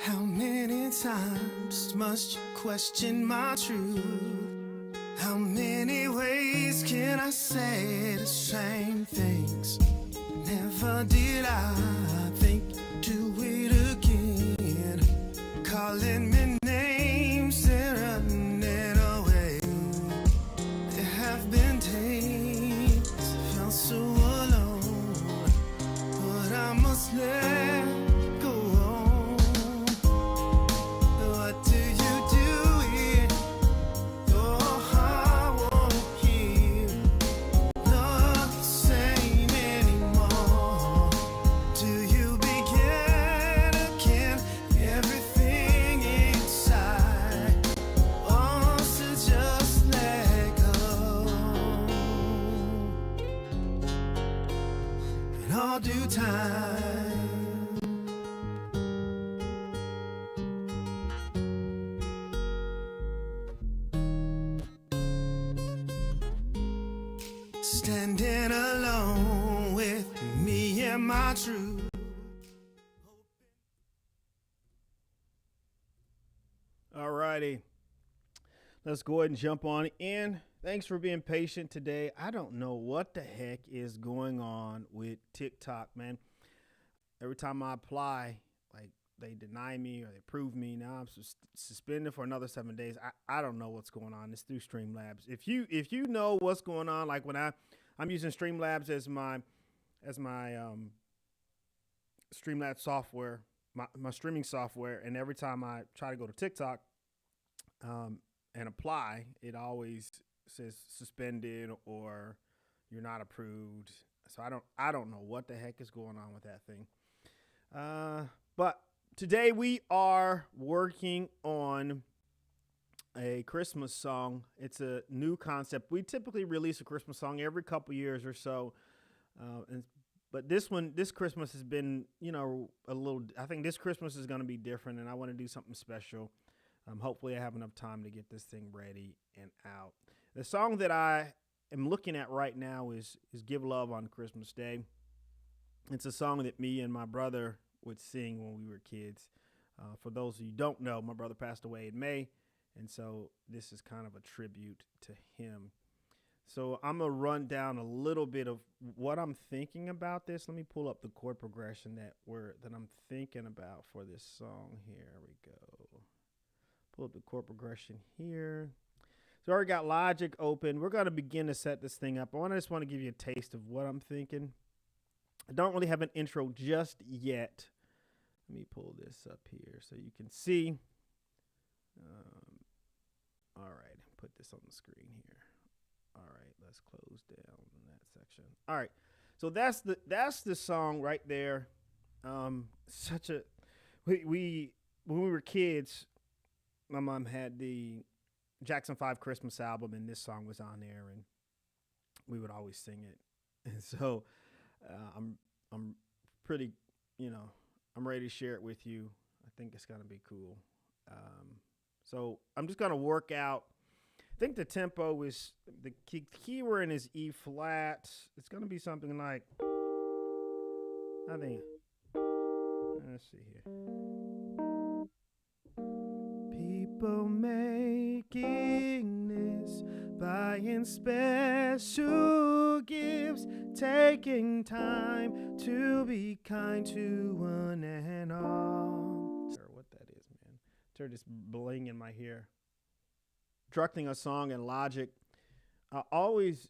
How many times must you question my truth? How many ways can I say the same things? Never did I think to it again. Calling me names and running away. There have been days I felt so alone, but I must let go on. What do you do here? Your heart won't hear not the same anymore. Do you begin again? Everything inside wants to just let go. In all due time. Standing alone with me and my truth. Alrighty, let's go ahead and jump on in. Thanks for being patient today. I don't know what the heck is going on with TikTok, man. Every time I apply, like they deny me or they approve me. Now I'm suspended for another 7 days. I don't know what's going on. It's through Streamlabs. If you know what's going on, like when I'm using Streamlabs as my Streamlabs software, my streaming software, and every time I try to go to TikTok and apply, it always says suspended or you're not approved. So I don't know what the heck is going on with that thing. But today we are working on a Christmas song. It's a new concept. We typically release a Christmas song every couple years or so. But this Christmas has been, I think this Christmas is going to be different, and I want to do something special. Hopefully I have enough time to get this thing ready and out. The song that I am looking at right now is Give Love on Christmas Day. It's a song that me and my brother would sing when we were kids. For those of you who don't know, my brother passed away in May, and so this is kind of a tribute to him. So I'm going to run down a little bit of what I'm thinking about this. Let me pull up the chord progression that I'm thinking about for this song. Here we go. Pull up the chord progression here. So I already got Logic open. We're going to begin to set this thing up. I just want to give you a taste of what I'm thinking. I don't really have an intro just yet. Let me pull this up here so you can see. All right, put this on the screen here. All right, let's close down that section. All right, so that's the song right there. We when we were kids, my mom had the Jackson 5 Christmas album, and this song was on there, and we would always sing it. And so I'm pretty, I'm ready to share it with you. I think it's gonna be cool. So I'm just gonna work out. I think the tempo is the key we're in is E flat. It's gonna be something like, let's see here. People making this, buying special gifts, taking time to be kind to one and all. What that is, man. Turn this bling in my hair. Constructing a song in Logic, I always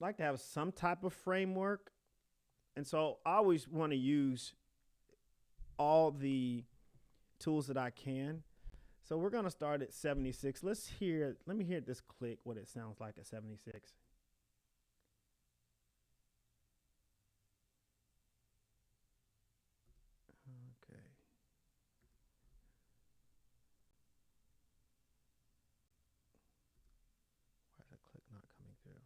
like to have some type of framework, and so I always want to use all the tools that I can. So we're gonna start at 76. Let me hear this click, what it sounds like at 76. Okay. Why is that click not coming through?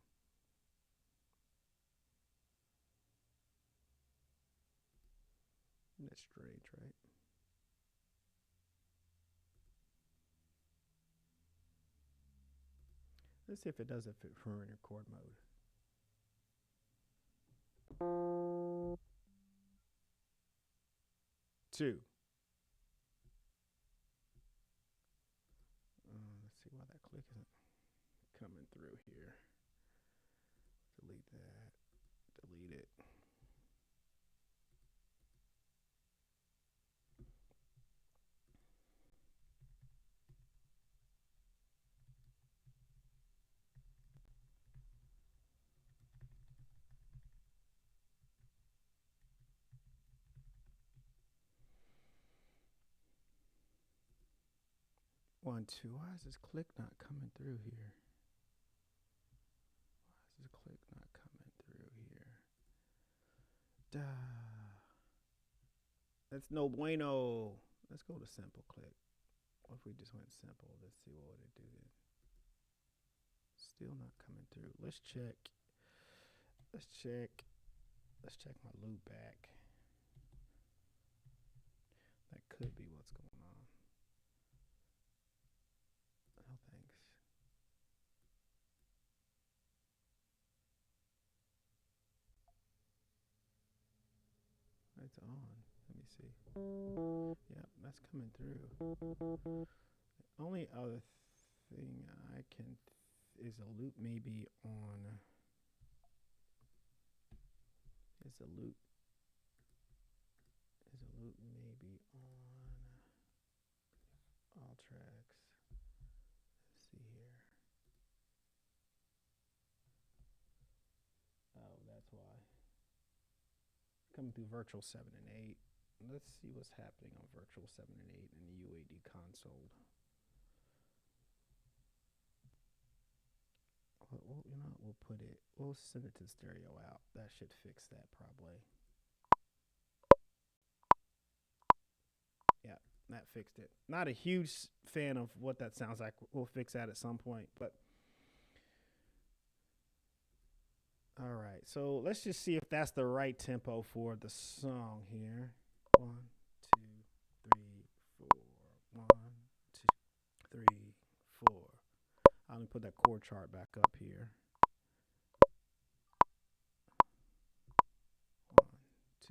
That's strange, right? Let's see if it does it if we're in record mode. 2. 1, 2. Why is this click not coming through here? Why is this click not coming through here? Duh. That's no bueno. Let's go to simple click. What if we just went simple? Let's see what would it do then. Still not coming through. Let's check. Let's check my loop back. That could be what's going on. Oh, thanks. It's on. Let me see. Yeah, that's coming through. The only other thing I can is a loop maybe on. Is a loop maybe on all tracks. Let's see here. Oh, that's why. Coming through virtual 7 and 8. Let's see what's happening on virtual 7 and 8 in the UAD console. Well, you know, we'll send it to stereo out. That should fix that probably. Yeah, that fixed it. Not a huge fan of what that sounds like. We'll fix that at some point, but all right. So let's just see if that's the right tempo for the song here. 1, 2, 3, 4. 1, 2, 3, 4. I'm gonna put that chord chart back up here. 1,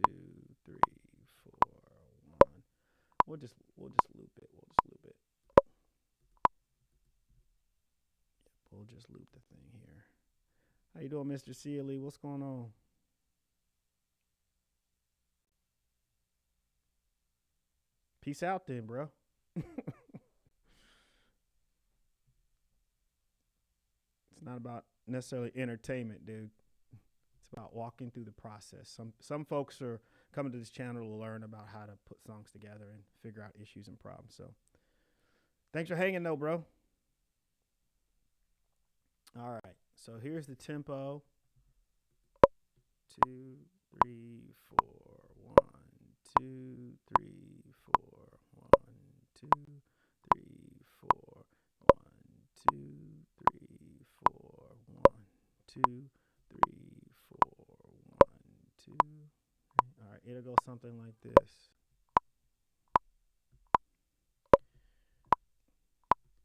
2, 3, 4, 1. We'll just loop it. We'll just loop the thing here. How you doing, Mr. Sealy? What's going on? Peace out then, bro. It's not about necessarily entertainment, dude. It's about walking through the process. Some folks are coming to this channel to learn about how to put songs together and figure out issues and problems. So thanks for hanging though, bro. All right. So here's the tempo. 2, 3, 4. 1, 2, 3, 4. 1, 2, 3, 4. 1, 2, 3, 4. 1, 2, 3, 4. 1, 2. All right, it'll go something like this.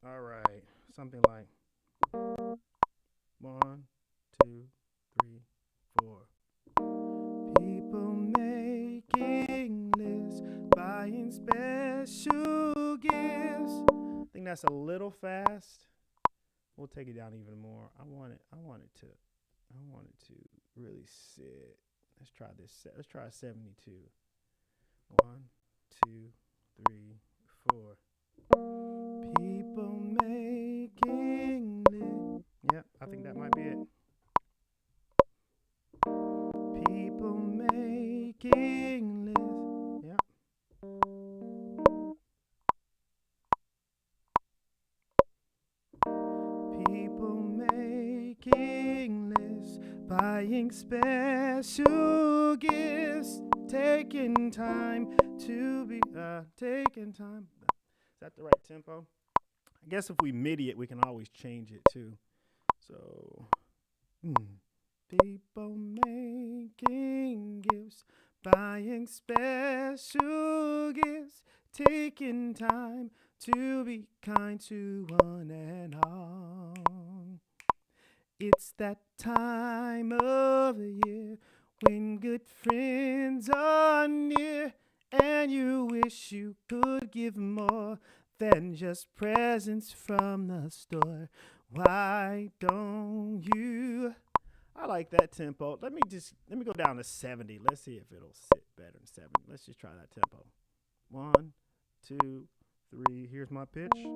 All right, something like 1, 2, 3, 4. People making lists, buying special gifts. I think that's a little fast. We'll take it down even more. I want it to really sit. Let's try this. Let's try 72. 1, 2, 3, 4. People making lists. Yep, I think that might be it. People making lists. Yep. People making lists, buying special gifts, taking time to be taking time. Is that the right tempo? I guess if we MIDI it, we can always change it too. So, people making gifts, buying special gifts, taking time to be kind to one and all. It's that time of the year when good friends are near, and you wish you could give more than just presents from the store. Why don't you? I like that tempo. Let me go down to 70. Let's see if it'll sit better than 70. Let's just try that tempo. 1, 2, 3. Here's my pitch.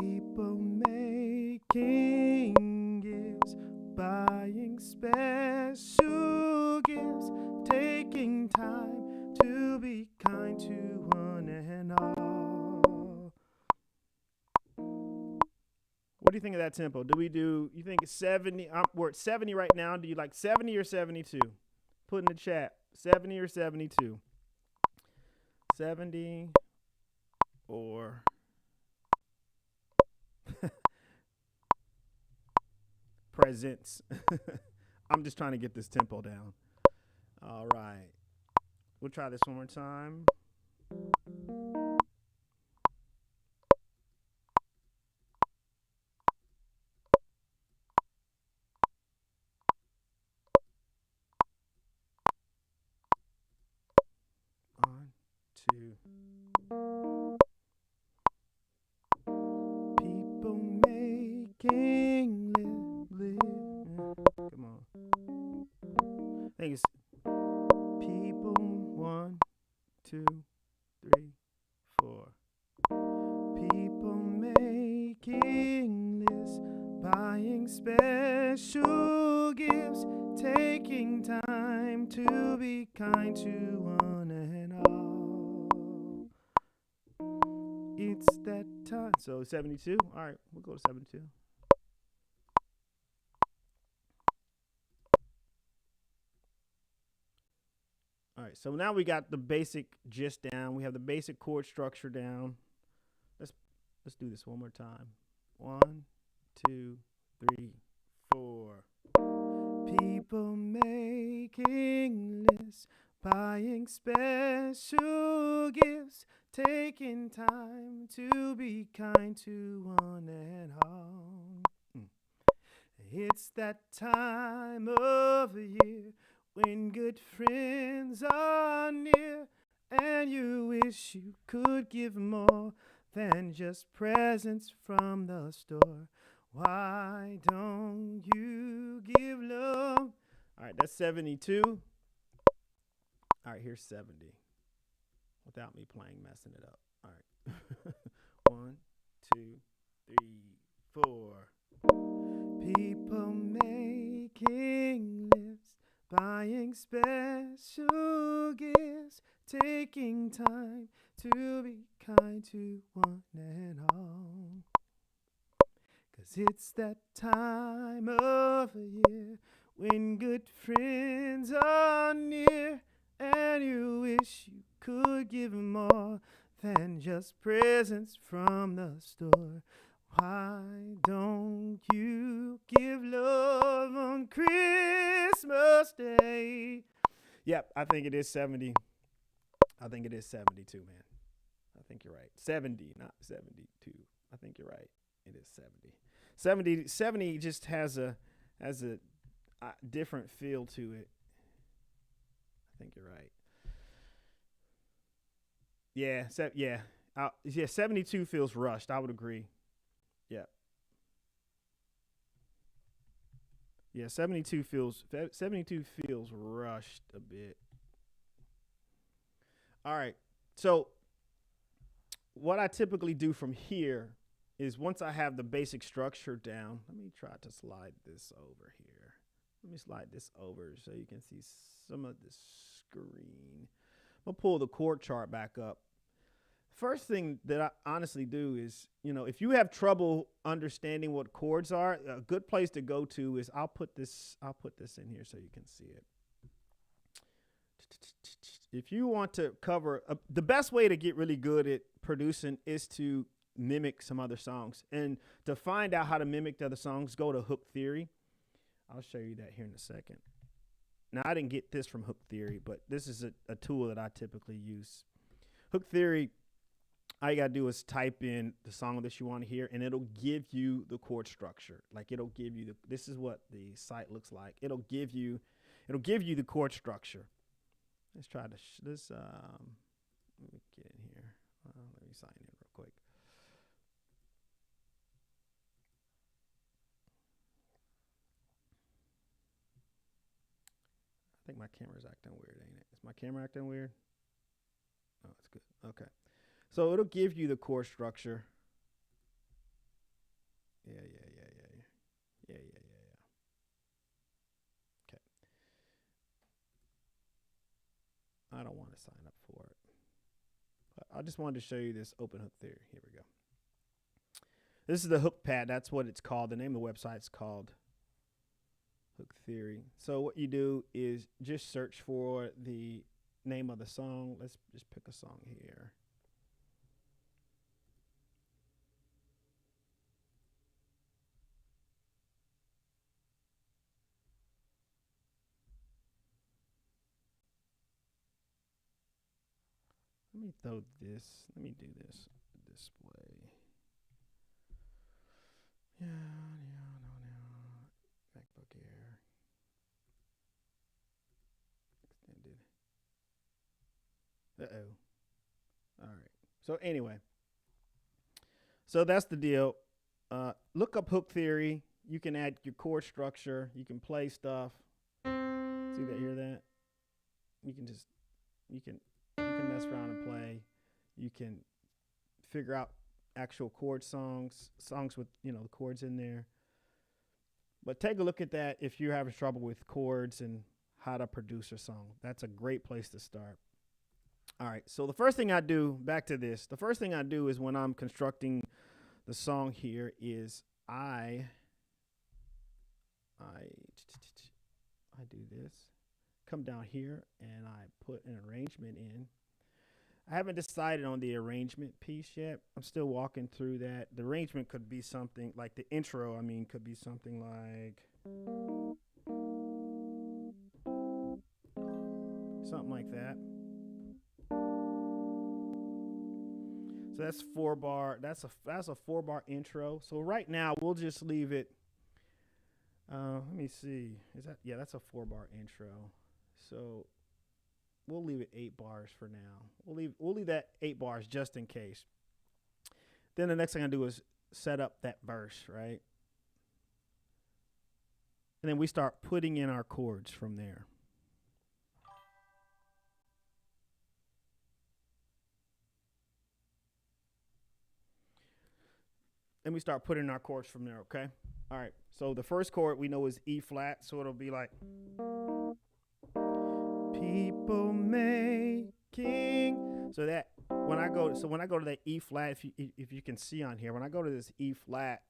People making gifts, buying special gifts, taking time to be kind to one and all. What do you think of that tempo? You think it's 70? We're at 70 right now. Do you like 70 or 72? Put in the chat, 70 or 72. 70 or presents. I'm just trying to get this tempo down. All right. We'll try this one more time. One, two. People making live. Come on. I think it's people. 1, 2, 3, 4. People making lists, buying special gifts, taking time to be kind to one and all. It's that time. So 72. All right, we'll go to 72. All right, so now we got the basic gist down. We have the basic chord structure down. Let's do this one more time. 1, 2, 3, 4. People making lists, buying special gifts, taking time to be kind to one and all. It's that time of year when good friends are near, and you wish you could give more than just presents from the store. Why don't you give love? All right, that's 72. All right, here's 70. Without me playing, messing it up. All right. 1, 2, 3, 4. People making lists, buying special gifts, taking time to be kind to one and all. 'Cause it's that time of year when good friends are near, and you wish you could give more than just presents from the store. Why don't you give love on Christmas Day? Yep, I think it is 70. I think it is 72, man. I think you're right. 70, not 72. I think you're right. It is 70. 70 just has a different feel to it. I think you're right. Yeah, 72 feels rushed. I would agree. Yeah. Yeah, 72 feels rushed a bit. All right. So what I typically do from here is once I have the basic structure down, let me try to slide this over here. Let me slide this over so you can see some of the screen. I'll pull the chord chart back up. First thing that I honestly do is, if you have trouble understanding what chords are, a good place to go to is I'll put this in here so you can see it. If you want to cover, the best way to get really good at producing is to mimic some other songs. And to find out how to mimic the other songs, go to Hook Theory. I'll show you that here in a second. Now, I didn't get this from Hook Theory, but this is a tool that I typically use. Hook Theory, all you got to do is type in the song that you want to hear, and it'll give you the chord structure. Like, it'll give you this is what the site looks like. It'll give you the chord structure. Let's try to, let me get in here. Let me sign in real quick. I think my camera's acting weird, ain't it? Is my camera acting weird? Oh, it's good. Okay. So it'll give you the chord structure. Yeah. Okay. I don't want to sign up for it. But I just wanted to show you this open hook theory. Here we go. This is the hook pad. That's what it's called. The name of the website's called Hook Theory. So what you do is just search for the name of the song. Let's just pick a song here. Let me throw this. Let me do this display. Yeah, no. MacBook Air. Extended. All right. So anyway, so that's the deal. Look up hook theory. You can add your chord structure. You can play stuff. See that? Hear that? You can mess around and play. You can figure out actual chord songs with the chords in there. But take a look at that if you're having trouble with chords and how to produce a song. That's a great place to start. All right, so the first thing I do, back to this, the first thing I do is when I'm constructing the song here is I do this, come down here, and I put an arrangement in. I haven't decided on the arrangement piece yet. I'm still walking through that. The arrangement could be something like the intro, could be something like that. So that's 4-bar. That's a 4-bar intro. So right now we'll just leave it. Let me see. That's a 4-bar intro. So we'll leave it 8 bars for now. We'll leave that 8 bars just in case. Then the next thing I do is set up that verse, right? And then we start putting in our chords from there. And we start putting our chords from there, okay? All right. So the first chord we know is E flat, so it'll be like people making. So that when I go to that E flat, if you can see on here, when I go to this E flat,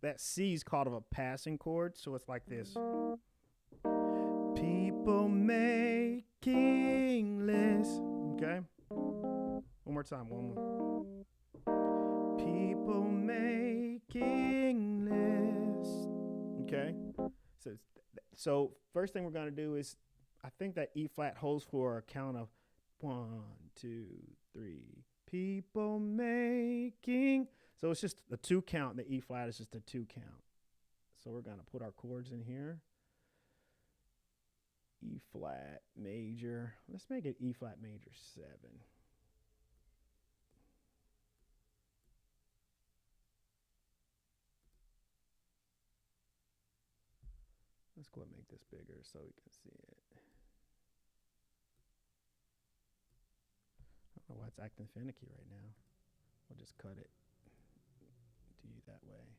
that C is called a passing chord, so it's like this. People making lists. Okay. One more time. One more. People making lists. Okay. So first thing we're gonna do is, I think that E flat holds for a count of 1, 2, 3. People making. So it's just a 2 count. The E flat is just a 2 count. So we're gonna put our chords in here. E flat major. Let's make it E flat major 7. Let's go and make this bigger so we can see it. I don't know why it's acting finicky right now. We'll just cut it to you that way.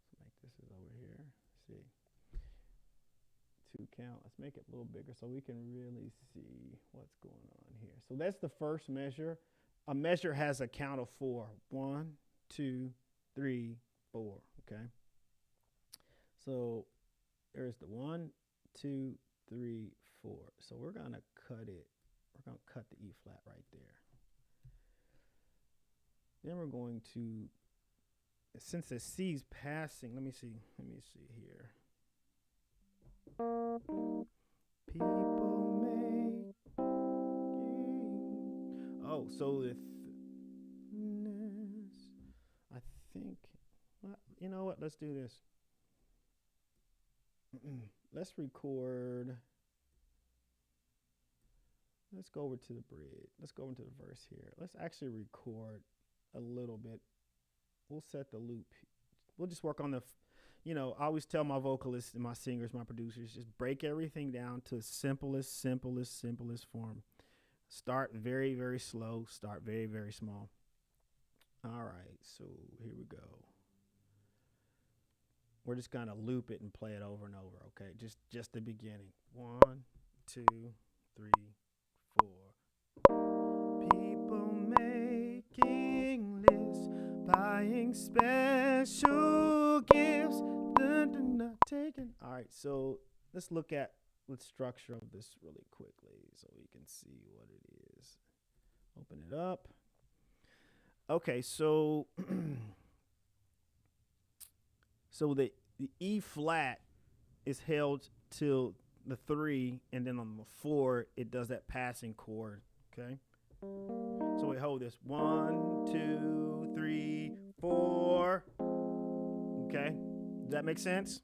So make this is over here. See. 2 count. Let's make it a little bigger so we can really see what's going on here. So that's the first measure. A measure has a count of 4. 1, 2, 3, 4. Okay. So there's the 1, 2, 3, 4. So we're gonna cut it. We're gonna cut the E flat right there. Then we're going to, since the C's passing, let me see here. People making. Oh, so the I think, well, you know what? Let's do this. Let's record. Let's go over to the bridge. Let's go into the verse here. Let's actually record a little bit. We'll set the loop. We'll just work on the, I always tell my vocalists and my singers, my producers, just break everything down to simplest form. Start very, very slow. Start very, very small. All right, so here we go. We're just gonna loop it and play it over and over, okay? Just the beginning. 1, 2, 3, 4. People making lists. buying special gifts, not taking. All right, so let's look at the structure of this really quickly so we can see what it is. Open it up. Okay, so so the E flat is held till the 3, and then on the 4 it does that passing chord. Okay, so we hold this 1, 2, 3, 4. Okay, does that make sense?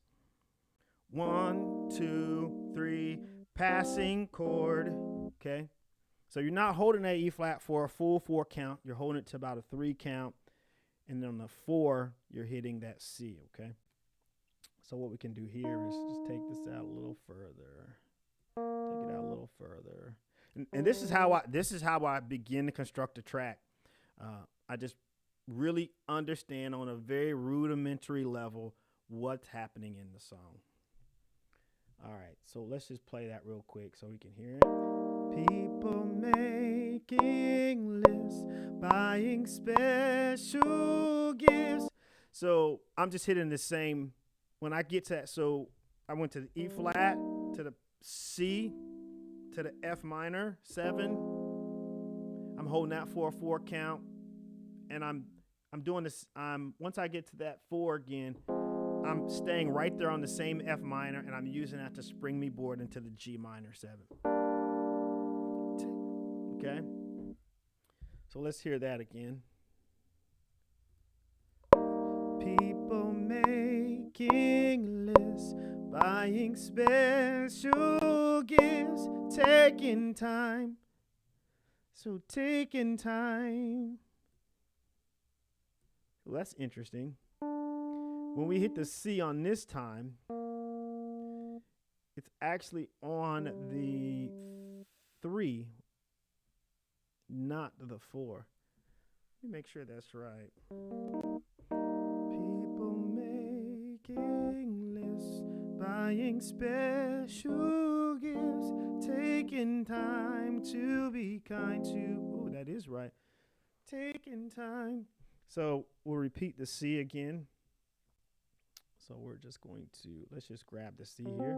1, 2, 3, passing chord. Okay, so you're not holding that E flat for a full 4 count. You're holding it to about a 3 count, and then on the 4 you're hitting that C. Okay, so what we can do here is just take this out a little further. Take it out a little further, and this is how I begin to construct a track. I just really understand on a very rudimentary level what's happening in the song. All right, so let's just play that real quick so we can hear it. People making lists, buying special gifts. So I'm just hitting the same. When I get to that, so I went to the E flat, to the C, to the F minor 7. I'm holding that for a 4 count, and I'm doing this. Once I get to that 4 again, I'm staying right there on the same F minor, and I'm using that to spring me board into the G minor 7. Okay, so let's hear that again. People making lists, buying special gifts, taking time. So taking time. Well, that's interesting. When we hit the C on this time, it's actually on the 3, not the 4. Let me make sure that's right. People making lists, buying special gifts, taking time to be kind to. Oh, that is right. Taking time. So we'll repeat the C again. So we're just going to, let's just grab the C here.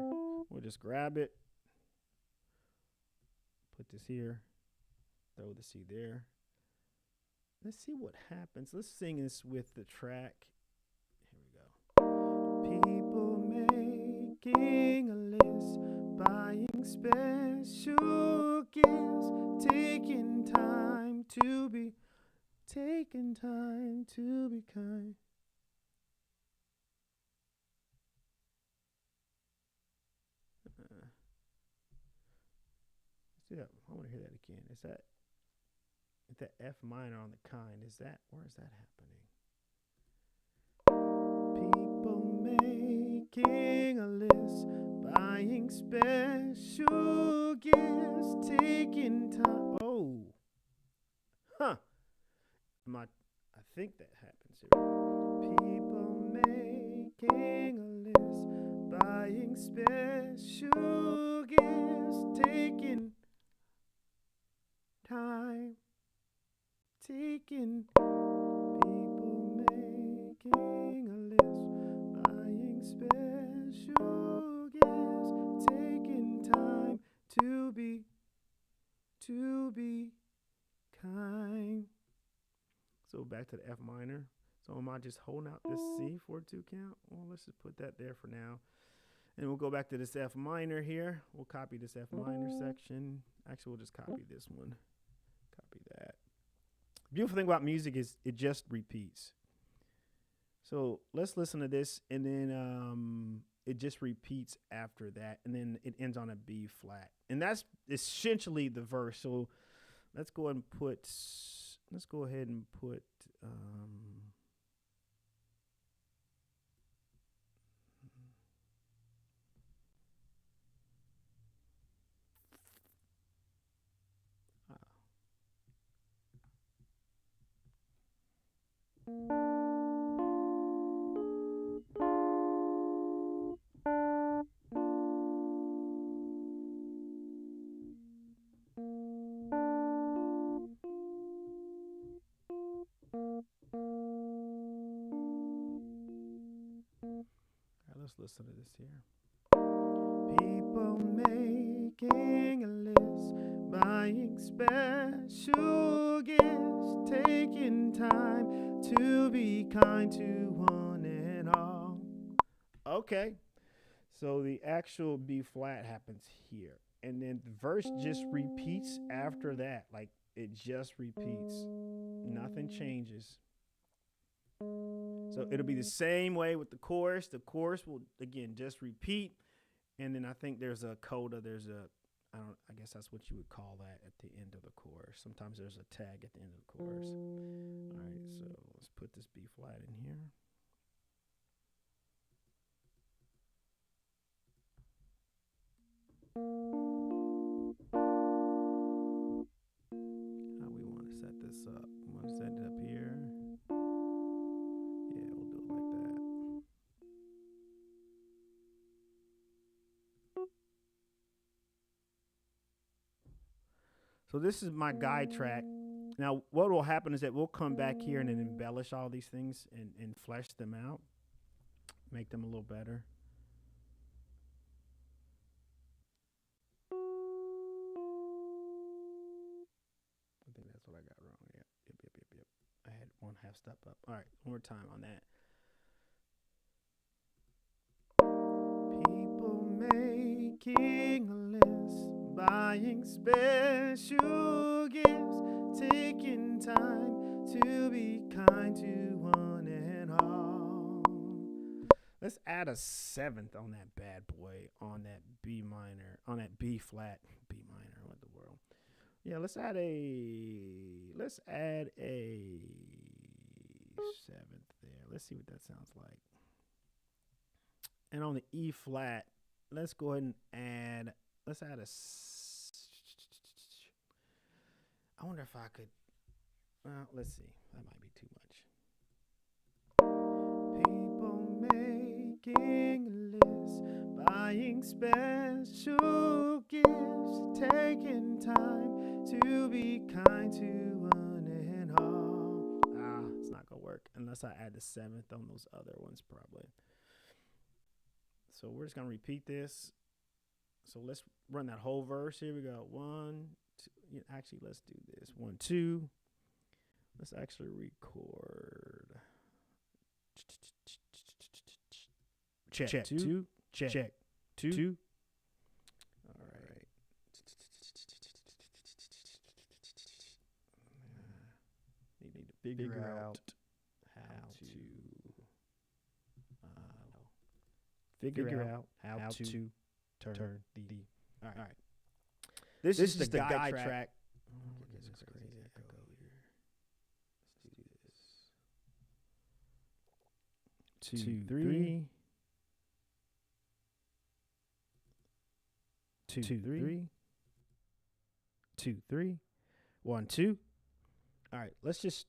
We'll just grab it. Put this here. Throw the C there. Let's see what happens. Let's sing this with the track. Here we go. People making a list, buying special gifts, taking time to be kind. Yeah, I want to hear that again. Is that F minor on the kind? Where is that happening? People making a list, buying special gifts, taking time. Oh, huh. I think that happens here. People making a list, buying special gifts, taking time, taking. People making a list, buying special gifts, taking time to be kind. So back to the F minor. So am I just holding out this C for a 2 count? Well, let's just put that there for now. And we'll go back to this F minor here. We'll copy this F minor section. Actually, we'll just copy this one. Copy that. Beautiful thing about music is it just repeats. So let's listen to this, and then it just repeats after that, and then it ends on a B flat. And that's essentially the verse. So let's go ahead and put let's listen to this here. People making a list, buying special gifts, taking time to be kind to one and all. Okay, so the actual B flat happens here, and then the verse just repeats after that. Like it just repeats, nothing changes. So it'll be the same way with the chorus. The chorus will again just repeat, and then I think there's a coda. I guess that's what you would call that at the end of the chorus. Sometimes there's a tag at the end of the chorus. All right, so let's put this B flat in here. How we want to set this up? We want to set it up here. Yeah, we'll do it like that. So this is my guide track. Now, what will happen is that we'll come back here and then embellish all these things and flesh them out, make them a little better. I think that's what I got wrong. Yep. I had one half step up. All right, one more time on that. People making a list, buying special gifts, taking time to be kind to one and all. Let's add a seventh on that bad boy, on that B minor, on that B flat, B minor. What the world? Yeah, let's add a seventh there. Let's see what that sounds like. And on the E flat, let's go ahead and add. Let's add a. I wonder if I could. Well, let's see. That might be too much. People making a list, buying special gifts, taking time to be kind to one and all. It's not gonna work unless I add the seventh on those other ones, probably. So we're just gonna repeat this. So let's run that whole verse. Here we go. 1, 2. Actually, let's do this. 1, 2. Let's actually record. Check. 2. Check. 2. All right. You need to figure out how to figure out how to turn the. All right. This is the guide track. Oh, this is crazy echo here. Let's do this. 2, 3. 2, 3. 2, 3. 1, 2. All right. Let's just.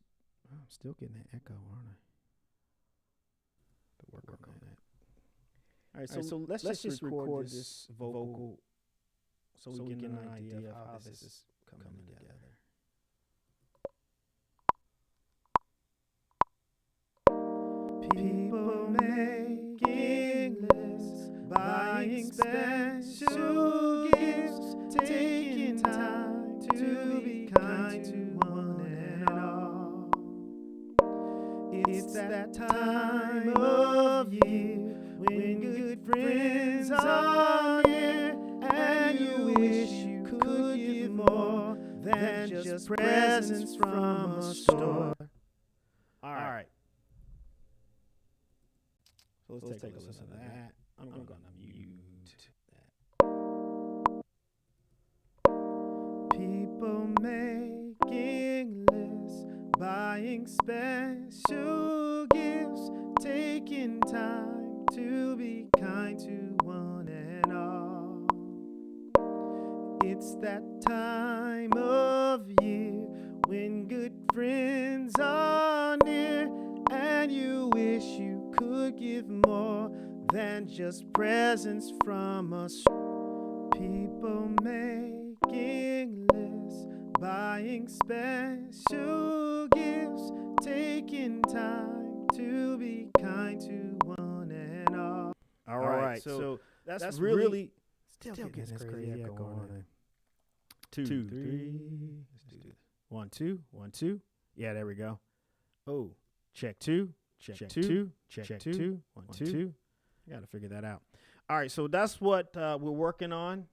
I'm still getting that echo, aren't I? But work on that. All right, so let's just record this vocal so we get an idea of how this is coming together. People making lists, buying special gifts, taking time to be kind to one and all. It's that time of year when good friends are near, and you wish you could give more than just presents from a store. All right. So let's take a listen to that. I'm going to mute that. People making lists, buying special gifts, taking time to be kind to one and all. It's that time of year when good friends are near, and you wish you could give more than just presents from us. People making lists, buying special gifts, taking time to be kind to one and all. All right. So that's really still getting this crazy echo on it. 2, 3. Let's do this. 1, 2, 1, 2. Yeah, there we go. Oh, check 2, check 2, check 2, 1, 2. I got to figure that out. All right, so that's what we're working on.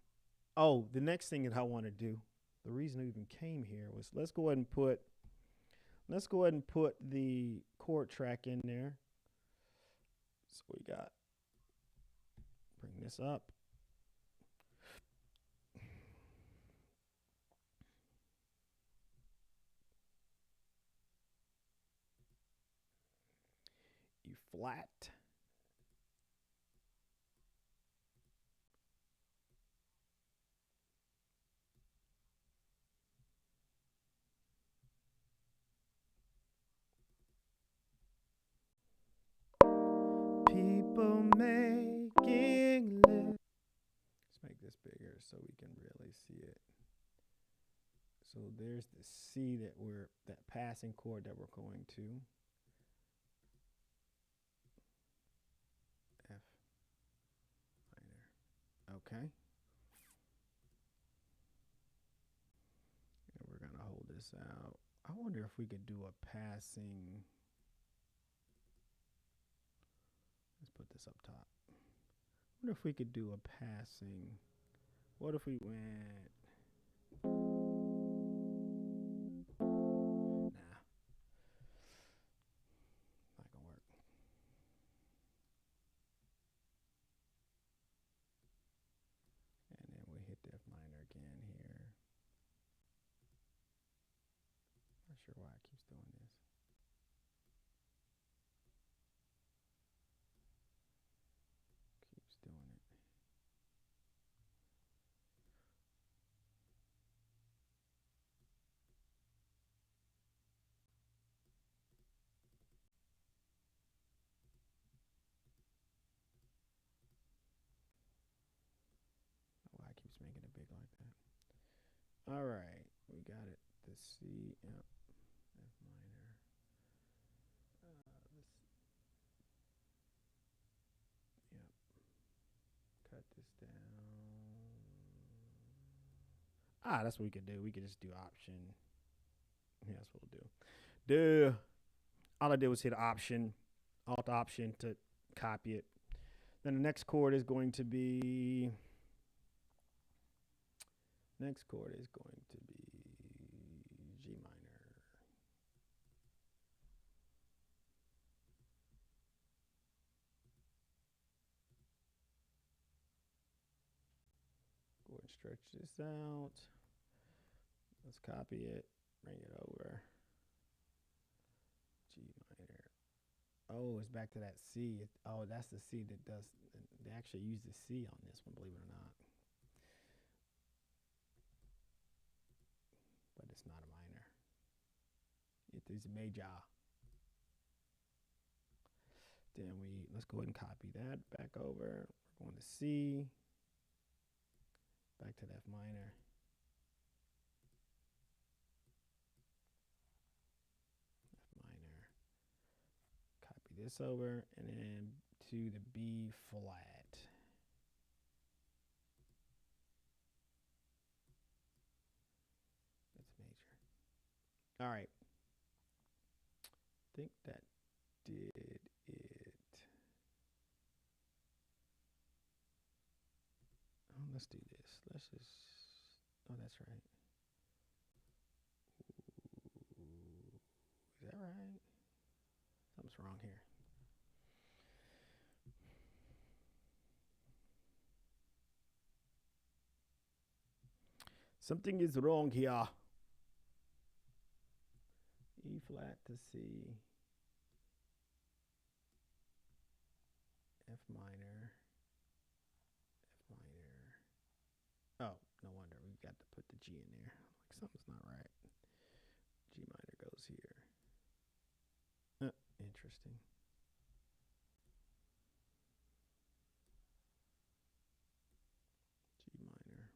Oh, the next thing that I want to do, the reason I even came here was let's go ahead and put the chord track in there. So we got, bring this up. E flat. People making lists. Let's make this bigger so we can really see it. So there's the C that passing chord that we're going to. F minor. Okay. And we're going to hold this out. I wonder if we could do a passing. Let's put this up top. I wonder if we could do a passing. What if we went? Nah. Not gonna work. And then we hit the F minor again here. Not sure why it keeps doing this. Keeps doing it. Why it keeps making it big like that. All right, we got it. The C, yep. F minor. Yep. Cut this down. That's what we could do. We could just do option. Yeah, that's what we'll do. All I did was hit option, alt option to copy it. Then the next chord is going to be. Next chord is going to be G minor. Go ahead and stretch this out. Let's copy it, bring it over. G minor. Oh, it's back to that C. Oh, that's the C that does. They actually use the C on this one, believe it or not. But it's not a minor. It is major. Then let's go ahead and copy that back over. We're going to C. Back to the F minor. F minor. Copy this over and then to the B flat. That's major. All right. I think that did it. Oh, let's do this. Let's just. Oh, that's right. Ooh, is that right? Something's wrong here. Something is wrong here. E flat to C. F minor. F minor. Oh, no wonder. We got to put the G in there. Like something's not right. G minor goes here. Interesting. G minor.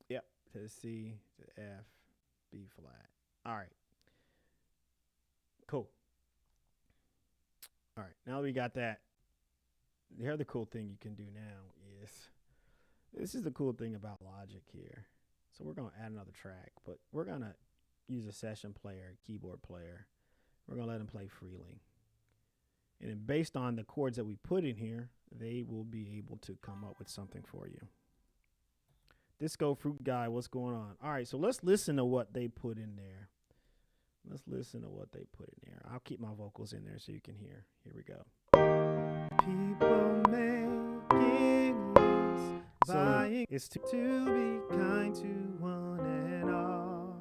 Yep, to C, to F, B flat. All right. Cool. All right, now we got that. The other cool thing you can do now is, this is the cool thing about Logic here. So we're going to add another track, but we're going to use a session player, keyboard player. We're going to let them play freely. And then based on the chords that we put in here, they will be able to come up with something for you. Disco Fruit Guy, what's going on? All right, so let's listen to what they put in there. Let's listen to what they put in there. I'll keep my vocals in there so you can hear. Here we go. People making lists, buying it's to be kind to one and all.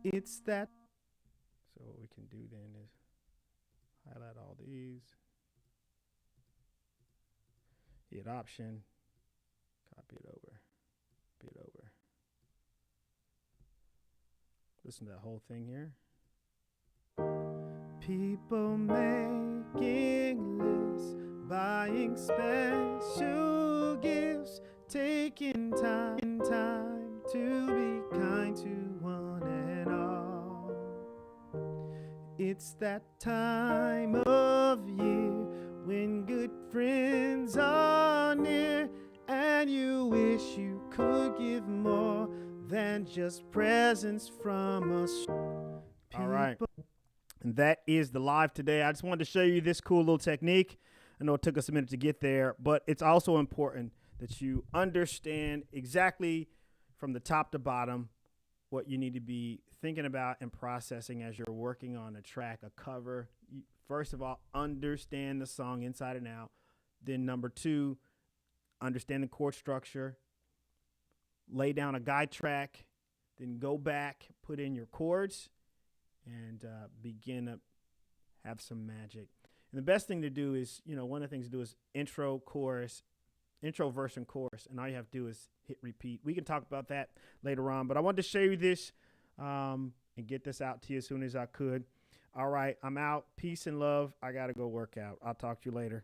It's that. So what we can do then is highlight all these. Hit Option. Copy it over. Copy it over. Listen to that whole thing here. People making lists, buying special gifts, taking time to be kind to one and all. It's that time of year when good friends are near, and you wish you could give more than just presents from us. All right. And that is the live today. I just wanted to show you this cool little technique. I know it took us a minute to get there, but it's also important that you understand exactly from the top to bottom what you need to be thinking about and processing as you're working on a track, a cover. First of all, understand the song inside and out. Then number two, understand the chord structure. Lay down a guide track. Then go back, put in your chords, and begin to have some magic. And the best thing to do is, one of the things to do is intro, chorus, intro, verse, and chorus. And all you have to do is hit repeat. We can talk about that later on. But I wanted to show you this and get this out to you as soon as I could. All right, I'm out. Peace and love. I got to go work out. I'll talk to you later.